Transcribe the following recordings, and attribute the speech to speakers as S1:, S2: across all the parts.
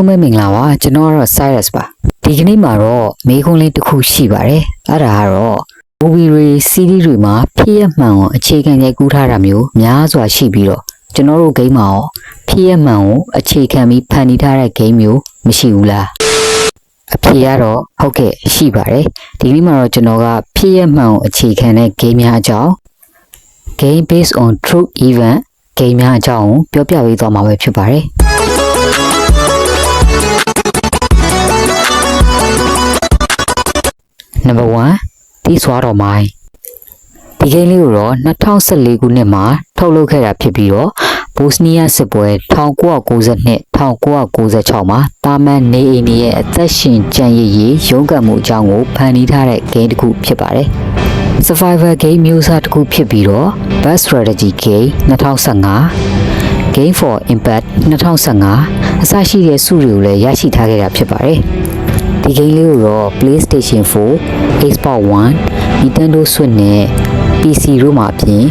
S1: လုံးပဲမင်္ဂလာပါကျွန်တော်ကတော့ Cyrus ပါဒီကနေ့မှာတော့မေးခွန်းလေးတစ်ခုရှိပါတယ်အဲ့ဒါကတော့ movie တွေ series တွေမှာဖြစ်ရမှန်ကိုအခြေခံရိုက်ကူးထားတာမျိုးများစွာရှိပြီးတော့ကျွန်တော်တို့ game မှာရောဖြစ်ရမှန်ကိုအခြေခံပြီးဖန်တီးထားတဲ့ game မျိုးမရှိဘူးလားအဖြေကတော့ဟုတ်ကဲ့ရှိပါတယ်ဒီနေ့မှာတော့ကျွန်တော်ကဖြစ်ရမှန်ကိုအခြေခံတဲ့ game များအကြောင်း game based on true event game များအကြောင်းကိုပြောပြပေးသွားမှာပဲဖြစ်ပါတယ်Number 1 This War of Mine ဒီဂိမ်းလေးကိုတော့2014ခုနှစ်မှာထုတ်လုပ်ခဲ့တာဖြစ်ပြီးတော့ဘော့စနီးယားစစ်ပွဲ1992 1996မှာတာမန်နေအိမ်ရဲ့အသက်ရှင်ကျန်ရည်ရုန်းကန်မှုအကြောင်းကိုဖန်တီးထားတဲ့ဂိမ်းတစ်ခုဖြစ်ပါတယ်။ Survivor game မျိုးစားတစ်ခုဖြစ်ပြီးတော့ Best Strategy Game 2015 Game for Impact 2015အစရှိတဲ့ဆုတွေကိုလည်းရရှိထားခဲ့တာဖြစ်ပါတယ်။ဒီဂိမ်းလေးကိုတော့ PlayStation 4, Xbox One, Nintendo Switch နဲ့ PC တို့မှာအပြင်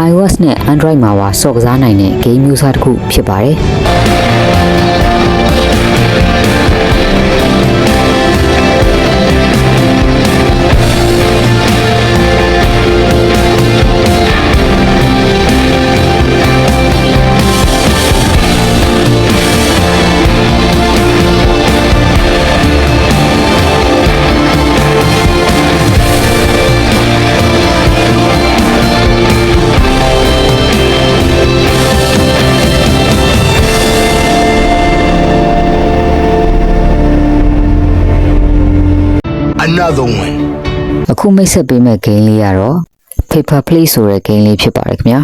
S1: iOS နဲ့ Android မှာပါစော့ကစားနိုင်တဲ့ဂိမ်းမျိုးစားတစ်ခုဖြစ်ပါတယ်။
S2: Another one
S1: အခုမိတ်ဆက်ပေးမဲ့ဂိမ်းလေးကတော့ Paper Plate ဆိုတဲ့ဂိမ်းလေးဖြစ်ပါတယ်ခင်ဗျာ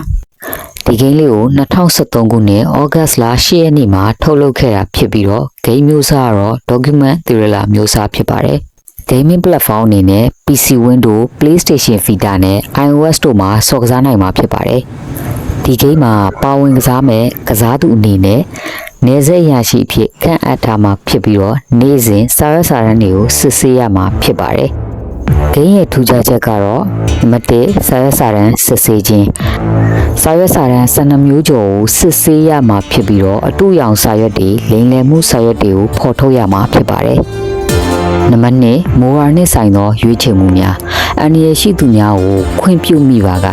S1: ဒီဂိမ်းလေးကို2013ခုနှစ် August လ10ရက်နေ့မှာထုတ်လုပ်ခဲ့တာဖြစ်ပြီးတော့ဂိမ်းမျိုးစားကတော့ Document Thriller မျိုးစားဖြစ်ပါတယ် Gaming Platform အနေနဲ့ PC Windows, PlayStation Vita နဲ့ iOS တို့မှာစော့ကစားနိုင်မှာဖြစ်ပါတယ်ဒီဂိမ်းမှာပါဝင်ကစားမဲ့ကစားသူအနေနဲ့နေဆက်ရရှိဖြစ်ခန့်အပ်ထားမှာဖြစ်ပြီးတော့နေ့စဉ်စာရွက်စာတမ်းတွေကိုစစ်ဆေးရမှာဖြစ်ပါတယ်။ဂိမ်းရဲ့ထူးခြားချက်ကတော့နံပါတ်1စာရွက်စာတမ်းစစ်ဆေးခြင်းစာရွက်စာတမ်း12မျိုးကျော်ကိုစစ်ဆေးရမှာဖြစ်ပြီးတော့အတူရောင်စာရွက်တွေလိမ်လည်မှုစာရွက်တွေကိုဖော်ထုတ်ရမှာဖြစ်ပါတယ်။နံပါတ်2မိုရာနဲ့ဆိုင်သောရွေးချယ်မှုများအန္တရာယ်ရှိသူများကိုခွင့်ပြုမိပါက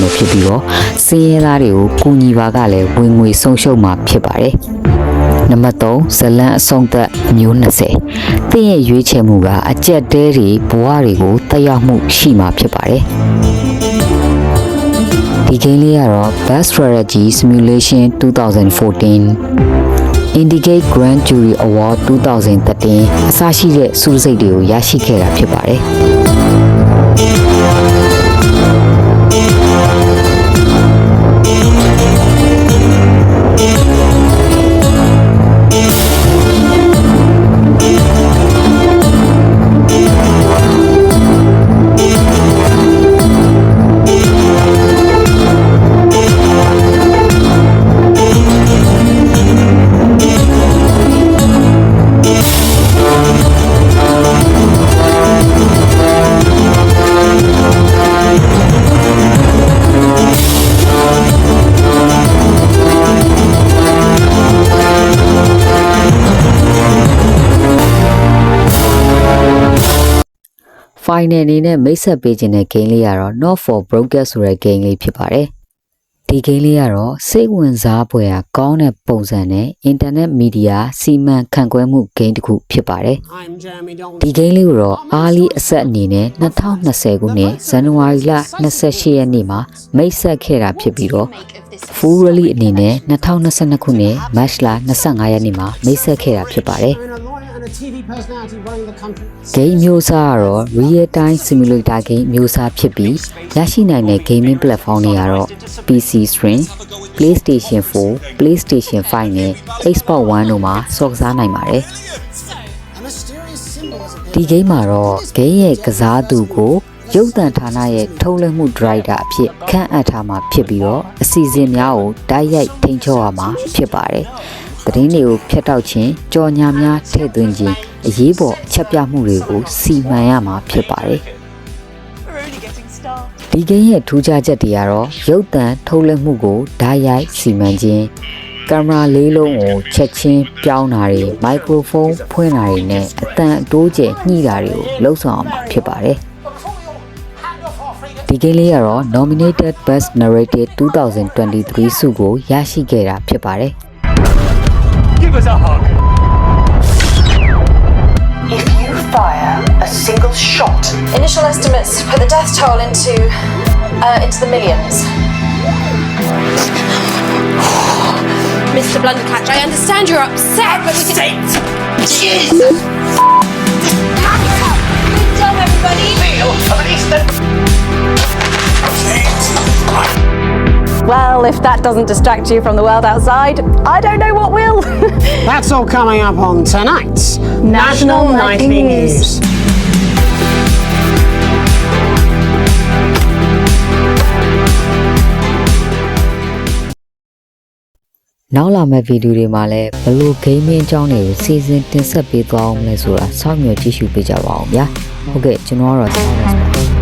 S1: လို့ဖြစ်ပြီးတော့စင်းရဲသားတွေကိုကူညီပါကလည်းဝင်ငွေဆုံးရှုံးမှာဖြစ်ပါတယ်။နံပါတ်3ဇလန်အဆုံးသက်မျိုး20သင်ရဲ့ရွေးချယ်မှုကအကြက်တဲတွေဘဝတွေကိုတက်ရောက်မှုရှိမှာဖြစ်ပါတယ်။ဒီဂိမ်းလေးကတော့ Best Strategy Simulation 2014 Indicate Grand Jury Award 2013အစရှိတဲ့စုစိတ်တွေကိုရရှိခဲ့တာဖြစ်ပါတယ်။ Final အနေနဲ့မိတ်ဆက်ပေးခြင်းတဲ့ game လေးကတော့ Not for Broken ဆိုတဲ့ game လေးဖြစ်ပါတယ်။ဒီ game လေးကတော့စိတ်ဝင်စားဖွယ်ရာကောင်းတဲ့ပုံစံနဲ့ internet media စီမံခန့်ခွဲမှု game တစ်ခုဖြစ်ပါတယ်။ဒီ game လေးကိုတော့ early access အနေနဲ့2020ခုနှစ်ဇန်နဝါရီလ28ရက်နေ့မှာမိတ်ဆက်ခဲ့တာဖြစ်ပြီးတော့ full release အနေနဲ့2022ခုနှစ် March လ25ရက်နေ့မှာမိတ်ဆက်ခဲ့တာဖြစ်ပါတယ်။ Game မျိုးစားကတော့ Real Time Simulator Game မျိုးစားဖြစ်ပြီးရရှိနိုင်တဲ့ Gaming Platform တွေကတော့ PC Stream, PlayStation 4, PlayStation 5 နဲ့ Xbox One တို့မှာစော့ကစားနိုင်ပါတယ်။ဒီ game မှာတော့ game ရဲ့ကစားသူကိုရုပ်သံဌာနရဲ့ထုတ်လွှင့်မှု Director အဖြစ်ခန့်အပ်ထားမှာဖြစ်ပြီးတော့အစီအစဉ်များကိုတိုက်ရိုက်ထိန်းချုပ်ရမှာဖြစ်ပါတယ်။သတင်းတွေကိုဖျက်တောက်ခြင်းကြော်ညာများထည့်သွင်းခြင်းအရေးပေါ်အချက်ပြမှုတွေကိုစီမံရမှာဖြစ်ပါတယ်ဒီဂိမ်းရဲ့ထူးခြားချက်တွေကတော့ရုပ်သံထုတ်လွှင့်မှုကိုဓာတ်ရိုက်စီမံခြင်းက ကင်မရာလေးလုံးကိုချက်ချင်းပြောင်းတာတွေမိုက်ခရိုဖုန်းဖွင့်တာတွေနဲ့အတန်အတိုးကျညှိတာတွေကိုလှုပ်ဆောင်အောင်ဖြစ်ပါတယ်ဒီကိန်းလေးကတော့ Nominated Best Narrative 2023 ဆုကိုရရှိခဲ့တာဖြစ်ပါတယ်
S2: Give us a hug.
S3: If you fire a single shot,
S4: Initial estimates put the death toll into the millions. Mr. Blundercatch, I understand you're upset, but we can...
S2: Jesus!
S4: Good job, everybody! Well, if that doesn't distract you from the world outside, I don't know what will.
S5: That's all coming up on tonight's National Nightly News.
S1: Now လာမယ့်ဗီဒီယိုတွေမှာလည်းဘယ်လို gaming အကြောင်းတွေကိုစီစဉ်တင်ဆက်ပေးသွားအောင်လဲဆိုတာစောင့်မျှော်ကြည့်ရှုပေးကြပါအောင်ဗျာဟုတ်ကဲ့ကျွန်တော်ကတော့